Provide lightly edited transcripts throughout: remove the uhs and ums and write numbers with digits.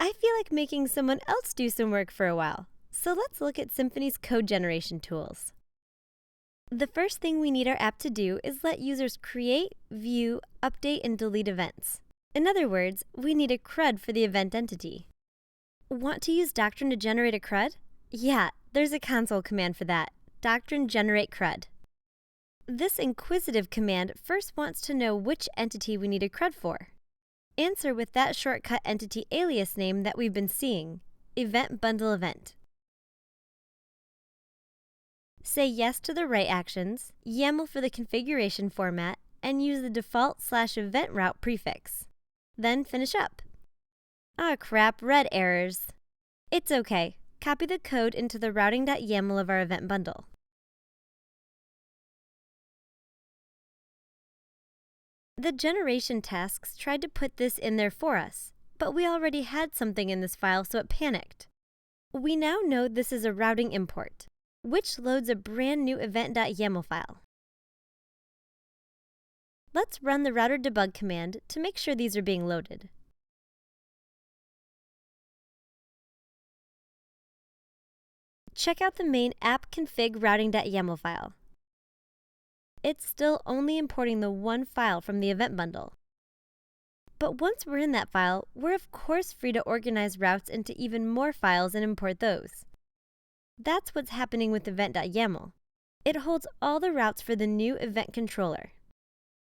I feel like making someone else do some work for a while. So let's look at Symfony's code generation tools. The first thing we need our app to do is let users create, view, update, and delete events. In other words, we need a CRUD for the event entity. Want to use Doctrine to generate a CRUD? Yeah, there's a console command for that, Doctrine generate CRUD. This inquisitive command first wants to know which entity we need a CRUD for. Answer with that shortcut entity alias name that we've been seeing, event bundle event. Say yes to the write actions, YAML for the configuration format, and use the default /event route prefix. Then finish up. Ah crap, red errors. It's okay. Copy the code into the routing.yaml of our event bundle. The generation tasks tried to put this in there for us, but we already had something in this file, so it panicked. We now know this is a routing import, which loads a brand new event.yaml file. Let's run the router debug command to make sure these are being loaded. Check out the main app-config routing.yaml file. It's still only importing the one file from the event bundle. But once we're in that file, we're of course free to organize routes into even more files and import those. That's what's happening with event.yaml. It holds all the routes for the new event controller.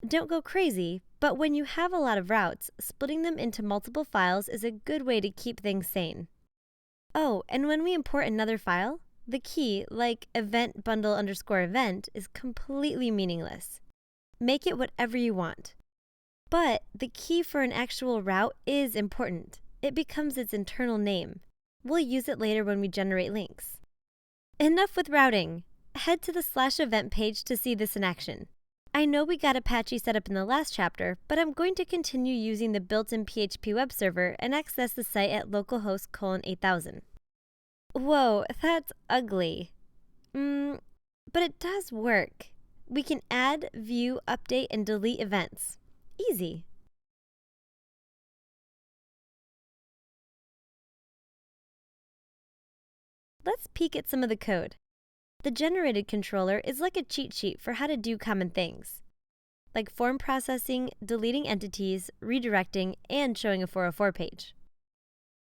Don't go crazy, but when you have a lot of routes, splitting them into multiple files is a good way to keep things sane. Oh, and when we import another file, the key, like event bundle _ event, is completely meaningless. Make it whatever you want. But the key for an actual route is important. It becomes its internal name. We'll use it later when we generate links. Enough with routing. Head to the /event page to see this in action. I know we got Apache set up in the last chapter, but I'm going to continue using the built-in PHP web server and access the site at localhost :8000. Whoa, that's ugly. But it does work. We can add, view, update, and delete events. Easy. Let's peek at some of the code. The generated controller is like a cheat sheet for how to do common things, like form processing, deleting entities, redirecting, and showing a 404 page.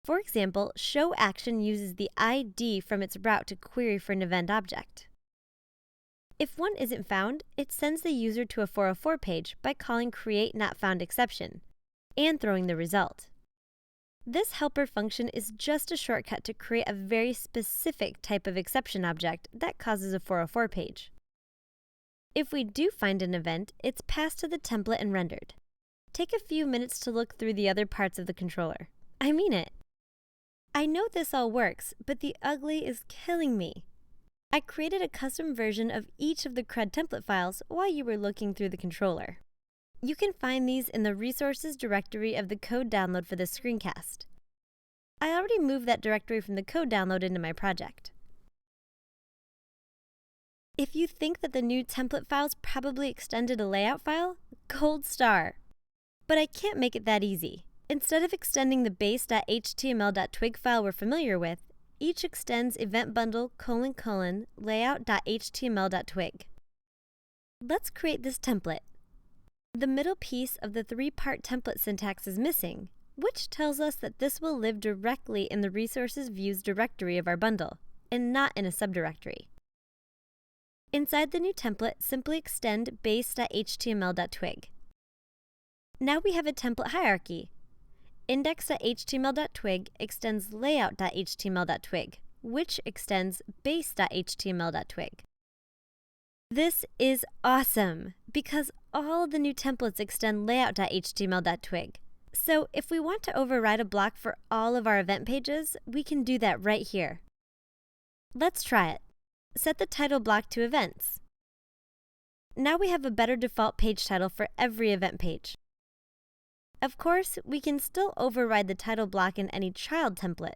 For example, show action uses the ID from its route to query for an event object. If one isn't found, it sends the user to a 404 page by calling create not found exception and throwing the result. This helper function is just a shortcut to create a very specific type of exception object that causes a 404 page. If we do find an event, it's passed to the template and rendered. Take a few minutes to look through the other parts of the controller. I mean it. I know this all works, but the ugly is killing me. I created a custom version of each of the CRUD template files while you were looking through the controller. You can find these in the resources directory of the code download for this screencast. I already moved that directory from the code download into my project. If you think that the new template files probably extended a layout file, gold star. But I can't make it that easy. Instead of extending the base.html.twig file we're familiar with, each extends event bundle : layout.html.twig. Let's create this template. The middle piece of the three-part template syntax is missing, which tells us that this will live directly in the resources views directory of our bundle, and not in a subdirectory. Inside the new template, simply extend base.html.twig. Now we have a template hierarchy. Index.html.twig extends layout.html.twig, which extends base.html.twig. This is awesome, because all of the new templates extend layout.html.twig. So if we want to override a block for all of our event pages, we can do that right here. Let's try it. Set the title block to events. Now we have a better default page title for every event page. Of course, we can still override the title block in any child template.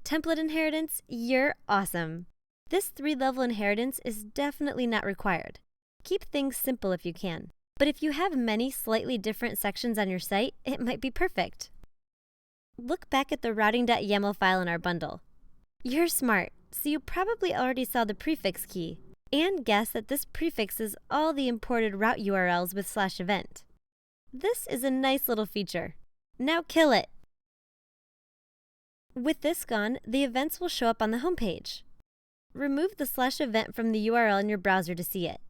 Template inheritance, you're awesome. This 3-level inheritance is definitely not required. Keep things simple if you can. But if you have many slightly different sections on your site, it might be perfect. look back at the routing.yaml file in our bundle. You're smart, so you probably already saw the prefix key and guessed that this prefix is all the imported route URLs with /event. This is a nice little feature. Now kill it! With this gone, the events will show up on the home page. Remove the /event from the URL in your browser to see it.